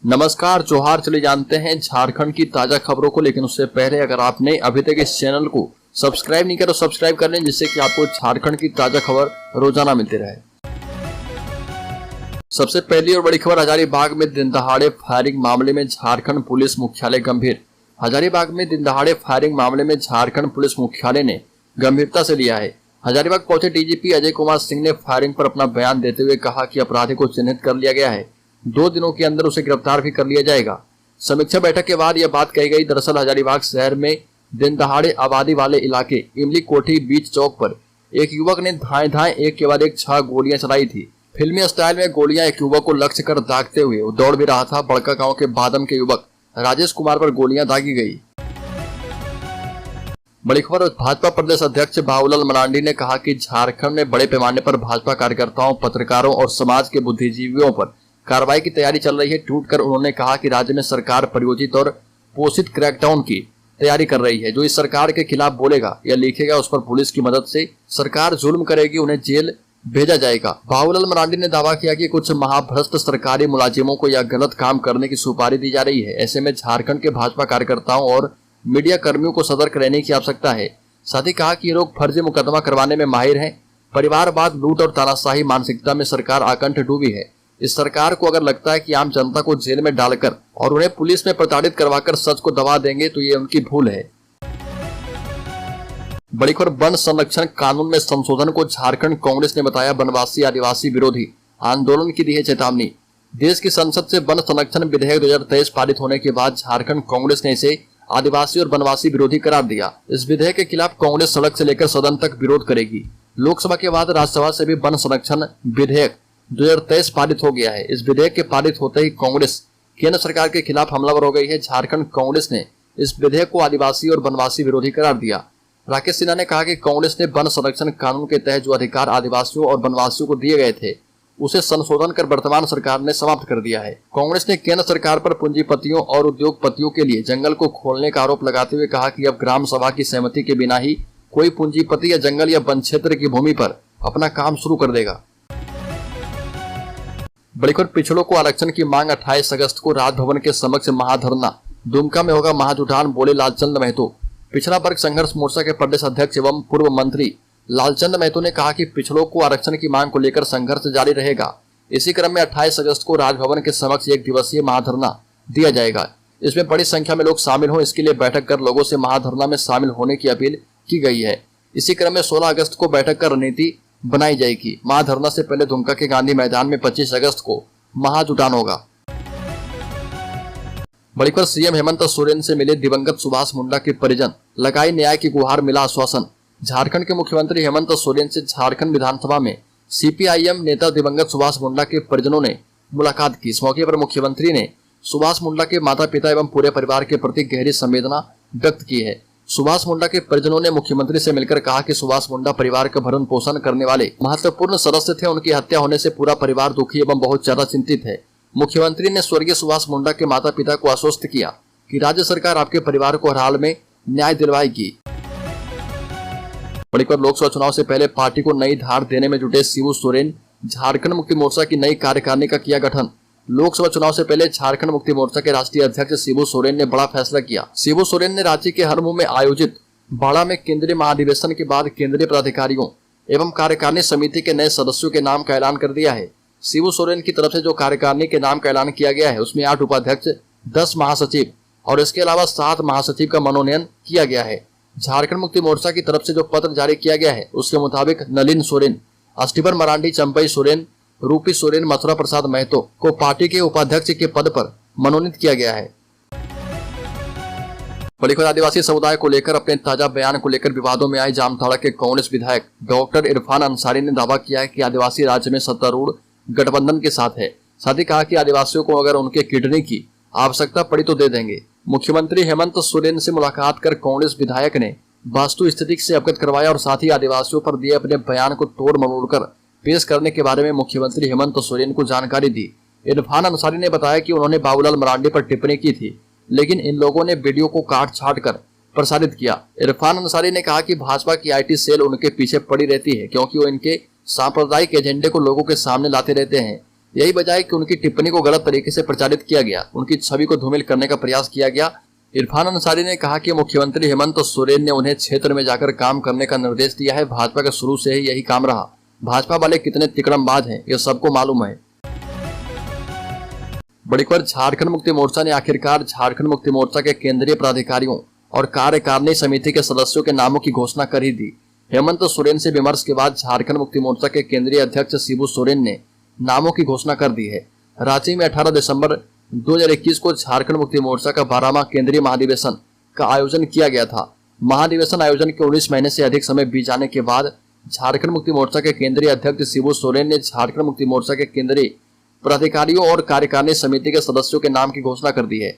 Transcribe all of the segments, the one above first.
नमस्कार जोहार। चले जानते हैं झारखंड की ताजा खबरों को, लेकिन उससे पहले अगर आपने अभी तक इस चैनल को सब्सक्राइब नहीं किया तो सब्सक्राइब कर लें, जिससे कि आपको झारखंड की ताजा खबर रोजाना मिलती रहे। सबसे पहली और बड़ी खबर, हजारीबाग में दिन दहाड़े फायरिंग मामले में झारखंड पुलिस मुख्यालय गंभीर। हजारीबाग में दिन दहाड़े फायरिंग मामले में झारखंड पुलिस मुख्यालय ने गंभीरता से लिया है। हजारीबाग पहुंचे डीजीपी अजय कुमार सिंह ने फायरिंग पर अपना बयान देते हुए कहा कि अपराधी को चिन्हित कर लिया गया है, 2 दिनों के अंदर उसे गिरफ्तार भी कर लिया जाएगा। समीक्षा बैठक के बाद यह बात कही गई। दरअसल हजारीबाग शहर में दिन दहाड़े आबादी वाले इलाके इमली कोठी बीच चौक पर एक युवक ने धाएं एक के बाद एक 6 गोलियां चलाई थी। फिल्मी स्टाइल में गोलियां एक युवक को लक्ष्य कर दागते हुए वो दौड़ भी रहा था। बड़का गांव के बादम के युवक राजेश कुमार पर गोलियां दागी गई। बड़ी खबर, भाजपा प्रदेश अध्यक्ष बाबूलाल मरांडी ने कहा कि झारखंड में बड़े पैमाने पर भाजपा कार्यकर्ताओं, पत्रकारों और समाज के बुद्धिजीवियों पर कार्रवाई की तैयारी चल रही है। ट्वीट कर उन्होंने कहा कि राज्य में सरकार प्रायोजित और पोषित क्रैकडाउन की तैयारी कर रही है। जो इस सरकार के खिलाफ बोलेगा या लिखेगा उस पर पुलिस की मदद से सरकार जुल्म करेगी, उन्हें जेल भेजा जाएगा। बाबूलाल मरांडी ने दावा किया कि कुछ महाभ्रष्ट सरकारी मुलाजिमों को यह गलत काम करने की सुपारी दी जा रही है। ऐसे में झारखंड के भाजपा कार्यकर्ताओं और मीडिया कर्मियों को सतर्क रहने की आवश्यकता है। साथ ही कहा कि ये लोग फर्जी मुकदमा करवाने में माहिर हैं। परिवारवाद, लूट और तानाशाही मानसिकता में सरकार आकंठ डूबी है। इस सरकार को अगर लगता है कि आम जनता को जेल में डालकर और उन्हें पुलिस में प्रताड़ित करवाकर सच को दबा देंगे तो ये उनकी भूल है। बड़ी खबर, वन संरक्षण कानून में संशोधन को झारखंड कांग्रेस ने बताया वनवासी आदिवासी विरोधी आंदोलन की दी है चेतावनी। देश की संसद से वन संरक्षण विधेयक 2023 पारित होने के बाद झारखंड कांग्रेस ने इसे आदिवासी और वनवासी विरोधी करार दिया। इस विधेयक के खिलाफ कांग्रेस सड़क से लेकर सदन तक विरोध करेगी। लोकसभा के बाद राज्यसभा से भी वन संरक्षण विधेयक 2023 पारित हो गया है। इस विधेयक के पारित होते ही कांग्रेस केंद्र सरकार के खिलाफ हमलावर हो गई है। झारखंड कांग्रेस ने इस विधेयक को आदिवासी और वनवासी विरोधी करार दिया। राकेश सिन्हा ने कहा कि कांग्रेस ने वन संरक्षण कानून के तहत जो अधिकार आदिवासियों और वनवासियों को दिए गए थे उसे संशोधन कर वर्तमान सरकार ने समाप्त कर दिया है। कांग्रेस ने केंद्र सरकार पर पूंजीपतियों और उद्योगपतियों के लिए जंगल को खोलने का आरोप लगाते हुए कहा कि अब ग्राम सभा की सहमति के बिना ही कोई पूंजीपति या जंगल या वन क्षेत्र की भूमि पर अपना काम शुरू कर देगा। बड़ी खबर, पिछड़ों को आरक्षण की मांग 28 अगस्त को राजभवन के समक्ष महाधरना। दुमका में होगा महाजुटान, बोले लालचंद महतो। पिछड़ा वर्ग संघर्ष मोर्चा के प्रदेश अध्यक्ष एवं पूर्व मंत्री लालचंद महतो ने कहा कि पिछड़ों को आरक्षण की मांग को लेकर संघर्ष जारी रहेगा। इसी क्रम में 28 अगस्त को राजभवन के समक्ष 1 दिवसीय महाधरना दिया जाएगा। इसमें बड़ी संख्या में लोग शामिल हों, इसके लिए बैठक कर लोगों से महाधरना में शामिल होने की अपील की गई है। इसी क्रम में 16 अगस्त को बैठक कर रणनीति बनाई जाएगी। महाधरना से पहले दुमका के गांधी मैदान में 25 अगस्त को महाजुटान होगा। बड़ी खबर, सीएम हेमंत सोरेन से मिले दिवंगत सुभाष मुंडा के परिजन, लगाई न्याय की गुहार, मिला आश्वासन। झारखंड के मुख्यमंत्री हेमंत सोरेन से झारखंड विधानसभा में सीपीआईएम नेता दिवंगत सुभाष मुंडा के परिजनों ने मुलाकात की। इस मौके पर मुख्यमंत्री ने सुभाष मुंडा के माता पिता एवं पूरे परिवार के प्रति गहरी संवेदना व्यक्त की है। सुभाष मुंडा के परिजनों ने मुख्यमंत्री से मिलकर कहा कि सुभाष मुंडा परिवार का भरण पोषण करने वाले महत्वपूर्ण सदस्य थे। उनकी हत्या होने से पूरा परिवार दुखी एवं बहुत ज्यादा चिंतित है। मुख्यमंत्री ने स्वर्गीय सुभाष मुंडा के माता पिता को आश्वस्त किया कि राज्य सरकार आपके परिवार को हर हाल में न्याय दिलवाएगी। बड़ी खबर, लोकसभा चुनाव से पहले पार्टी को नई धार देने में जुटे शिबू सोरेन। झारखंड मुक्ति मोर्चा की नई कार्यकारिणी का किया गठन। लोकसभा चुनाव से पहले झारखंड मुक्ति मोर्चा के राष्ट्रीय अध्यक्ष शिबू सोरेन ने बड़ा फैसला किया। शिबू सोरेन ने रांची के हरमू में आयोजित बाड़ा में केंद्रीय महाधिवेशन के बाद केंद्रीय पदाधिकारियों एवं कार्यकारिणी समिति के नए सदस्यों के नाम का ऐलान कर दिया है। शिबू सोरेन की तरफ से जो कार्यकारिणी के नाम का ऐलान किया गया है उसमें 8 उपाध्यक्ष, 10 महासचिव और इसके अलावा 7 महासचिव का मनोनयन किया गया है। झारखंड मुक्ति मोर्चा की तरफ से जो पत्र जारी किया गया है उसके मुताबिक नलिन सोरेन, अस्टिबर मरांडी, चंपई सोरेन, रूपी सोरेन, मथुरा प्रसाद महतो को पार्टी के उपाध्यक्ष के पद पर मनोनीत किया गया है। बड़ी खबर, आदिवासी समुदाय को लेकर अपने ताजा बयान को लेकर विवादों में आए जामताड़ा के कांग्रेस विधायक डॉक्टर इरफान अंसारी ने दावा किया है कि आदिवासी राज्य में सत्तारूढ़ गठबंधन के साथ है। साथ ही कहा कि आदिवासियों को अगर उनके किडनी की आवश्यकता पड़ी तो दे देंगे। मुख्यमंत्री हेमंत सोरेन से मुलाकात कर कांग्रेस विधायक ने वास्तु स्थिति से अवगत करवाया और साथ ही आदिवासियों पर दिए अपने बयान को तोड़ मरोड़ कर पेश करने के बारे में मुख्यमंत्री हेमंत सोरेन को जानकारी दी। इरफान अंसारी ने बताया कि उन्होंने बाबूलाल मरांडी पर टिप्पणी की थी, लेकिन इन लोगों ने वीडियो को काट छाट कर प्रसारित किया। इरफान अंसारी ने कहा कि भाजपा की आईटी सेल उनके पीछे पड़ी रहती है, क्योंकि वो इनके सांप्रदायिक एजेंडे को लोगों के सामने लाते रहते हैं। यही वजह है कि उनकी टिप्पणी को गलत तरीके से प्रचारित किया गया, उनकी छवि को धूमिल करने का प्रयास किया गया। इरफान अंसारी ने कहा कि मुख्यमंत्री हेमंत सोरेन ने उन्हें क्षेत्र में जाकर काम करने का निर्देश दिया है। भाजपा का शुरू से ही यही काम रहा। भाजपा वाले कितने तिकड़मबाज हैं यह सबको मालूम है। बड़ी खबर, झारखंड मुक्ति मोर्चा ने आखिरकार झारखंड मुक्ति मोर्चा के केंद्रीय पदाधिकारियों और कार्यकारिणी समिति के सदस्यों के नामों की घोषणा कर ही दी। हेमंत सोरेन से विमर्श के बाद झारखंड मुक्ति मोर्चा के केंद्रीय अध्यक्ष शिबू सोरेन ने नामों की घोषणा कर दी है। रांची में 18 दिसंबर 2021 को झारखंड मुक्ति मोर्चा का 12वां केंद्रीय महाधिवेशन का आयोजन किया गया था। महाधिवेशन आयोजन के 19 महीने से अधिक समय बीत जाने के बाद झारखंड मुक्ति मोर्चा के केंद्रीय अध्यक्ष शिबू सोरेन ने झारखंड मुक्ति मोर्चा के केंद्रीय पदाधिकारियों और कार्यकारिणी समिति के सदस्यों के नाम की घोषणा कर दी है।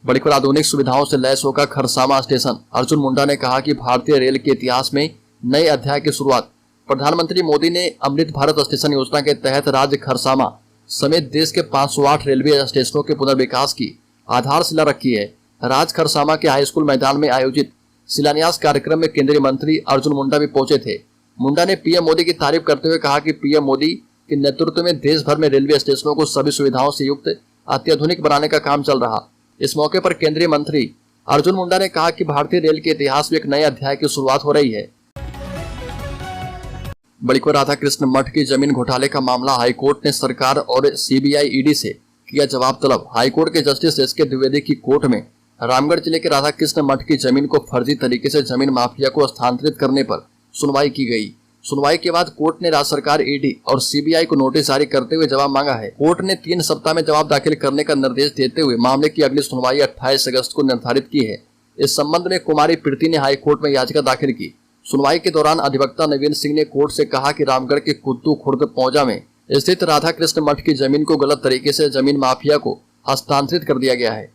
बड़ी खबर, आधुनिक सुविधाओं से लैस होगा खरसामा स्टेशन। अर्जुन मुंडा ने कहा कि भारतीय रेल के इतिहास में नए अध्याय की शुरुआत। प्रधानमंत्री मोदी ने अमृत भारत स्टेशन योजना के तहत राज्य खरसामा समेत देश के 508 रेलवे स्टेशनों के पुनर्विकास की आधारशिला रखी है। राज खरसामा के हाईस्कूल मैदान में आयोजित शिलान्यास कार्यक्रम में केंद्रीय मंत्री अर्जुन मुंडा भी पहुंचे थे। मुंडा ने पीएम मोदी की तारीफ करते हुए कहा कि पीएम मोदी के नेतृत्व में देश भर में रेलवे स्टेशनों को सभी सुविधाओं से युक्त अत्याधुनिक बनाने का काम चल रहा। इस मौके पर केंद्रीय मंत्री अर्जुन मुंडा ने कहा कि भारतीय रेल के इतिहास में एक नए अध्याय की शुरुआत हो रही है। बड़ी खबर, राधा कृष्ण मठ की जमीन घोटाले का मामला। हाईकोर्ट ने सरकार और सीबीआई ईडी से किया जवाब तलब। हाईकोर्ट के जस्टिस एसके द्विवेदी की कोर्ट में रामगढ़ जिले के राधा कृष्ण मठ की जमीन को फर्जी तरीके से जमीन माफिया को हस्तांतरित करने पर सुनवाई की गई। सुनवाई के बाद कोर्ट ने राज्य सरकार, ईडी और सीबीआई को नोटिस जारी करते हुए जवाब मांगा है। कोर्ट ने 3 सप्ताह में जवाब दाखिल करने का निर्देश देते हुए मामले की अगली सुनवाई 28 अगस्त को निर्धारित की है। इस संबंध में कुमारी प्रीति ने हाईकोर्ट में याचिका दाखिल की। सुनवाई के दौरान अधिवक्ता नवीन सिंह ने कोर्ट से कहा कि रामगढ़ के कुद्दू खुर्द पौजा में स्थित राधा कृष्ण मठ की जमीन को गलत तरीके से जमीन माफिया को हस्तांतरित कर दिया गया है।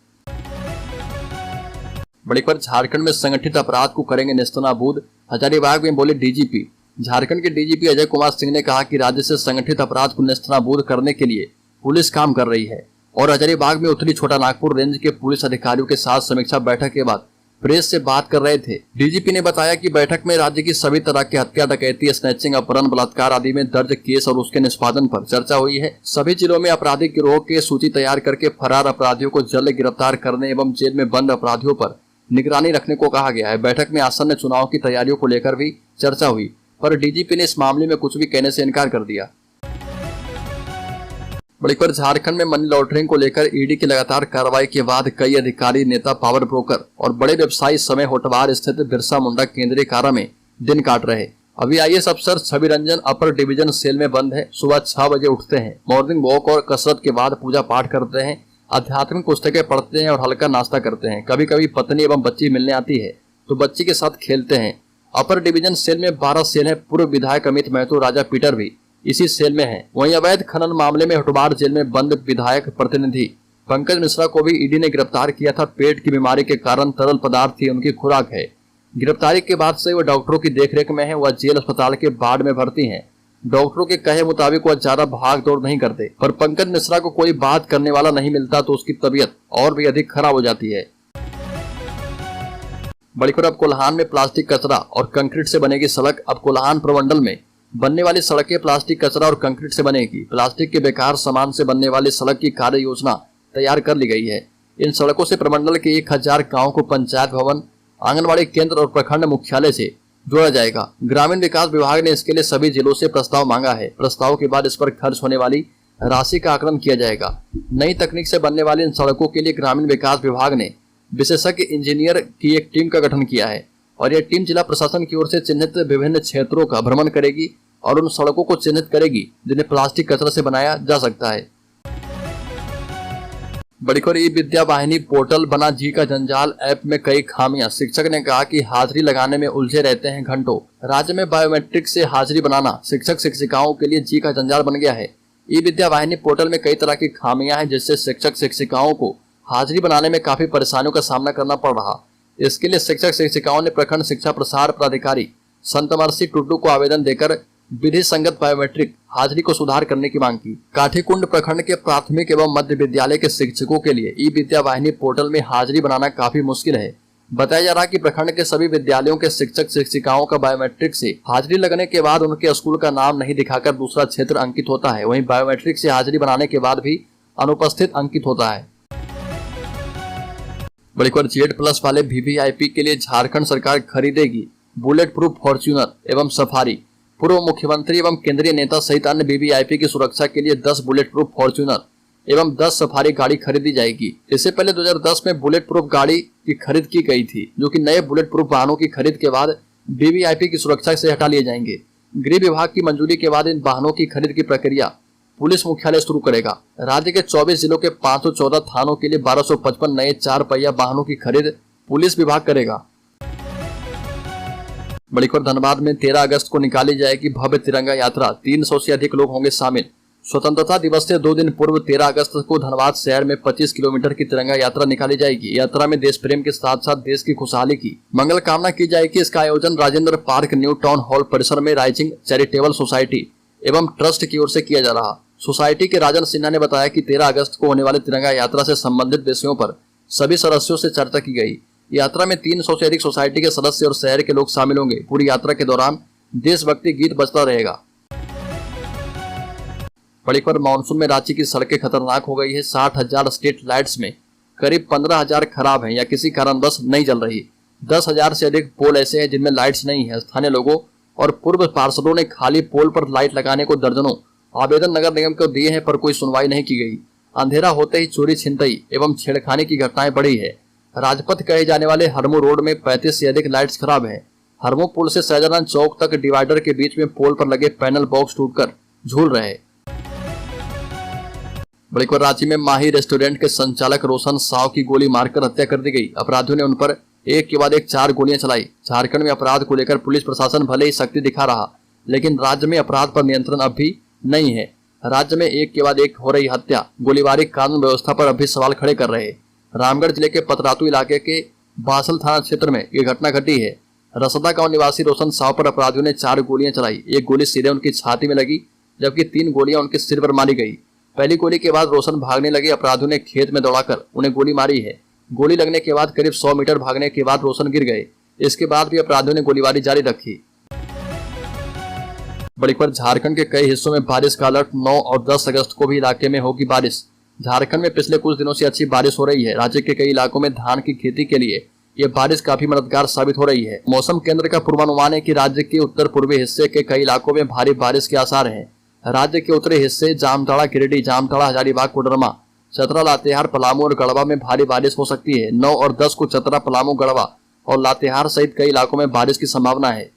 बड़ी खबर, झारखंड में संगठित अपराध को करेंगे नेस्तनाबूद। हजारीबाग में बोले डीजीपी। झारखंड के डीजीपी अजय कुमार सिंह ने कहा कि राज्य से संगठित अपराध को नेस्तनाबूद करने के लिए पुलिस काम कर रही है और हजारीबाग में उत्तरी छोटा नागपुर रेंज के पुलिस अधिकारियों के साथ समीक्षा बैठक के बाद प्रेस से बात कर रहे थे। डीजीपी ने बताया कि बैठक में राज्य की सभी तरह के हत्या, डकैती, स्नैचिंग, अपहरण, बलात्कार आदि में दर्ज केस और उसके निष्पादन पर चर्चा हुई है। सभी जिलों में आपराधिक गिरोह की सूची तैयार करके फरार अपराधियों को जल्द गिरफ्तार करने एवं जेल में बंद अपराधियों पर निगरानी रखने को कहा गया है। बैठक में आसन्न चुनाव की तैयारियों को लेकर भी चर्चा हुई, पर डीजीपी ने इस मामले में कुछ भी कहने से इनकार कर दिया। बड़ी खबर, झारखंड में मनी लॉन्ड्रिंग को लेकर ईडी की लगातार कार्रवाई के बाद कई अधिकारी, नेता, पावर ब्रोकर और बड़े व्यवसायी समय होटवार स्थित बिरसा मुंडा केंद्रीय कारा में दिन काट रहे। अभी आईएएस अफसर Chhavi Ranjan upper division cell में बंद है। सुबह 6 बजे उठते हैं, मॉर्निंग वॉक और कसरत के बाद पूजा पाठ करते हैं, आध्यात्मिक पुस्तकें पढ़ते हैं और हल्का नाश्ता करते हैं। कभी कभी पत्नी एवं बच्ची मिलने आती है तो बच्ची के साथ खेलते हैं। अपर डिवीजन सेल में 12 सेल है। पूर्व विधायक अमित महतो, राजा पीटर भी इसी सेल में है। वहीं अवैध खनन मामले में होटवार जेल में बंद विधायक प्रतिनिधि पंकज मिश्रा को भी ईडी ने गिरफ्तार किया था। पेट की बीमारी के कारण तरल पदार्थ ही उनकी खुराक है। गिरफ्तारी के बाद से वह डॉक्टरों की देखरेख में है। वह जेल अस्पताल के वार्ड में भर्ती हैं। डॉक्टरों के कहे मुताबिक वह ज्यादा भाग दौड़ नहीं करते, पर पंकज मिश्रा को कोई बात करने वाला नहीं मिलता तो उसकी तबीयत और भी अधिक खराब हो जाती है। बड़ी खबर, अब कोल्हान में प्लास्टिक कचरा और कंक्रीट से बनेगी सड़क। अब कोल्हान प्रमंडल में बनने वाली सड़कें प्लास्टिक कचरा और कंक्रीट से बनेगी। प्लास्टिक के बेकार सामान से बनने वाली सड़क की कार्य योजना तैयार कर ली गई है। इन सड़कों से प्रमंडल के 1000 गाँव को पंचायत भवन, आंगनबाड़ी केंद्र और प्रखंड मुख्यालय से जोड़ा जाएगा। ग्रामीण विकास विभाग ने इसके लिए सभी जिलों से प्रस्ताव मांगा है। प्रस्ताव के बाद इस पर खर्च होने वाली राशि का आकलन किया जाएगा। नई तकनीक से बनने वाली इन सड़कों के लिए ग्रामीण विकास विभाग ने विशेषज्ञ इंजीनियर की एक टीम का गठन किया है और यह टीम जिला प्रशासन की ओर से चिन्हित विभिन्न क्षेत्रों का भ्रमण करेगी और उन सड़कों को चिन्हित करेगी जिन्हें प्लास्टिक कचरा से बनाया जा सकता है। बड़ी खबर, ई विद्या वाहिनी पोर्टल बना जी का जंजाल। ऐप में कई खामियां। शिक्षक ने कहा कि हाजिरी लगाने में उलझे रहते हैं घंटों। राज्य में बायोमेट्रिक से हाजिरी बनाना शिक्षक शिक्षिकाओं के लिए जी का जंजाल बन गया है। ई विद्या वाहिनी पोर्टल में कई तरह की खामियां हैं जिससे शिक्षक शिक्षिकाओं को हाजिरी बनाने में काफी परेशानियों का सामना करना पड़ रहा। इसके लिए शिक्षक शिक्षिकाओं ने प्रखंड शिक्षा प्रसार पदाधिकारी संतमर्सी टुड्डू को आवेदन देकर विधि संगत बायोमेट्रिक हाजिरी को सुधार करने की मांग की। काठीकुंड प्रखंड के प्राथमिक एवं मध्य विद्यालय के शिक्षकों के लिए ई विद्या वाहिनी पोर्टल में हाजिरी बनाना काफी मुश्किल है। बताया जा रहा है कि प्रखंड के सभी विद्यालयों के शिक्षक शिक्षिकाओं का बायोमेट्रिक से हाजिरी लगने के बाद उनके स्कूल का नाम नहीं दिखाकर दूसरा क्षेत्र अंकित होता है। वहीं बायोमेट्रिक से हाजिरी बनाने के बाद भी अनुपस्थित अंकित होता है। बड़ी खबर, Z+ वाले VVIP के लिए झारखंड सरकार खरीदेगी बुलेट प्रूफ फॉर्च्यूनर एवं सफारी। पूर्व मुख्यमंत्री एवं केंद्रीय नेता सहित अन्य VVIP की सुरक्षा के लिए 10 बुलेट प्रूफ फॉर्च्यूनर एवं 10 सफारी गाड़ी खरीदी जाएगी। इससे पहले 2010 में बुलेट प्रूफ गाड़ी की खरीद की गई थी, जो कि नए बुलेट प्रूफ वाहनों की खरीद के बाद VVIP की सुरक्षा से हटा लिए जाएंगे। गृह विभाग की मंजूरी के बाद इन वाहनों की खरीद की प्रक्रिया पुलिस मुख्यालय शुरू करेगा। राज्य के 24 जिलों के 514 थानों के लिए 1255 नए 4 पहिया वाहनों की खरीद पुलिस विभाग करेगा। बड़ी खबर, धनबाद में 13 अगस्त को निकाली जाएगी भव्य तिरंगा यात्रा। 300 से अधिक लोग होंगे शामिल। स्वतंत्रता दिवस से 2 दिन पूर्व 13 अगस्त को धनबाद शहर में 25 किलोमीटर की तिरंगा यात्रा निकाली जाएगी। यात्रा में देश प्रेम के साथ साथ देश की खुशहाली की मंगल कामना की जाएगी। इसका आयोजन Rajendra park new town hall परिसर में राइजिंग चैरिटेबल सोसाइटी एवं ट्रस्ट की ओर से किया जा रहा। सोसाइटी के राजन सिन्हा ने बताया कि 13 अगस्त को होने वाली तिरंगा यात्रा से संबंधित विषयों पर सभी सदस्यों से चर्चा की गई। यात्रा में 300 से अधिक सोसाइटी के सदस्य और शहर के लोग शामिल होंगे। पूरी यात्रा के दौरान देशभक्ति गीत बजता रहेगा। बड़ी खबर, मानसून में रांची की सड़कें खतरनाक हो गई है। 60,000 स्ट्रीट लाइट्स में करीब 15,000 खराब हैं या किसी कारणवश नहीं जल रही। 10,000 से अधिक पोल ऐसे हैं जिनमें लाइट्स नहीं है। स्थानीय लोगों और पूर्व पार्षदों ने खाली पोल पर लाइट लगाने को दर्जनों आवेदन नगर निगम को दिए हैं, पर कोई सुनवाई नहीं की गई। अंधेरा होते ही चोरी छिनतई एवं छेड़खानी की घटनाएं बढ़ी है। राजपथ कहे जाने वाले हरमू रोड में 35 से अधिक लाइट्स खराब है। हरमू पुल से सहजानंद चौक तक डिवाइडर के बीच में पोल पर लगे पैनल बॉक्स टूटकर झूल रहे। बड़ी खबर, रांची में माही रेस्टोरेंट के संचालक रोशन साव की गोली मारकर हत्या कर दी गई। अपराधियों ने उन पर एक के बाद एक 4 गोलियां चलाई। झारखंड में अपराध को लेकर पुलिस प्रशासन भले ही सख्ती दिखा रहा, लेकिन राज्य में अपराध पर नियंत्रण अब भी नहीं है। राज्य में एक के बाद एक हो रही हत्या, गोलीबारी कानून व्यवस्था पर अब भी सवाल खड़े कर रहे। रामगढ़ जिले के पतरातू इलाके के बासल थाना क्षेत्र में ये घटना घटी है। रसदा गांव निवासी रोशन साव पर अपराधियों ने 4 गोलियां चलाई। एक गोली सीधे उनकी छाती में लगी, जबकि 3 गोलियां उनके सिर पर मारी गई। पहली गोली के बाद रोशन भागने लगे। अपराधियों ने खेत में दौड़ाकर उन्हें गोली मारी है। गोली लगने के बाद करीब 100 मीटर भागने के बाद रोशन गिर गए। इसके बाद भी अपराधियों ने गोलीबारी जारी रखी। बड़ी खबर, झारखंड के कई हिस्सों में बारिश का अलर्ट। 9 और 10 अगस्त को भी इलाके में होगी बारिश। झारखंड में पिछले कुछ दिनों से अच्छी बारिश हो रही है। राज्य के कई इलाकों में धान की खेती के लिए ये बारिश काफी मददगार साबित हो रही है। मौसम केंद्र का पूर्वानुमान है कि राज्य के उत्तर पूर्वी हिस्से के कई इलाकों में भारी बारिश के आसार हैं। राज्य के उत्तरी हिस्से जामताड़ा, गिरिडीह, जामताड़ा, हजारीबाग, कोडरमा, चतरा, लातेहार, पलामू और गढ़वा में भारी बारिश हो सकती है। 9 और 10 को चतरा, पलामू, गढ़वा और लातेहार सहित कई इलाकों में बारिश की संभावना है।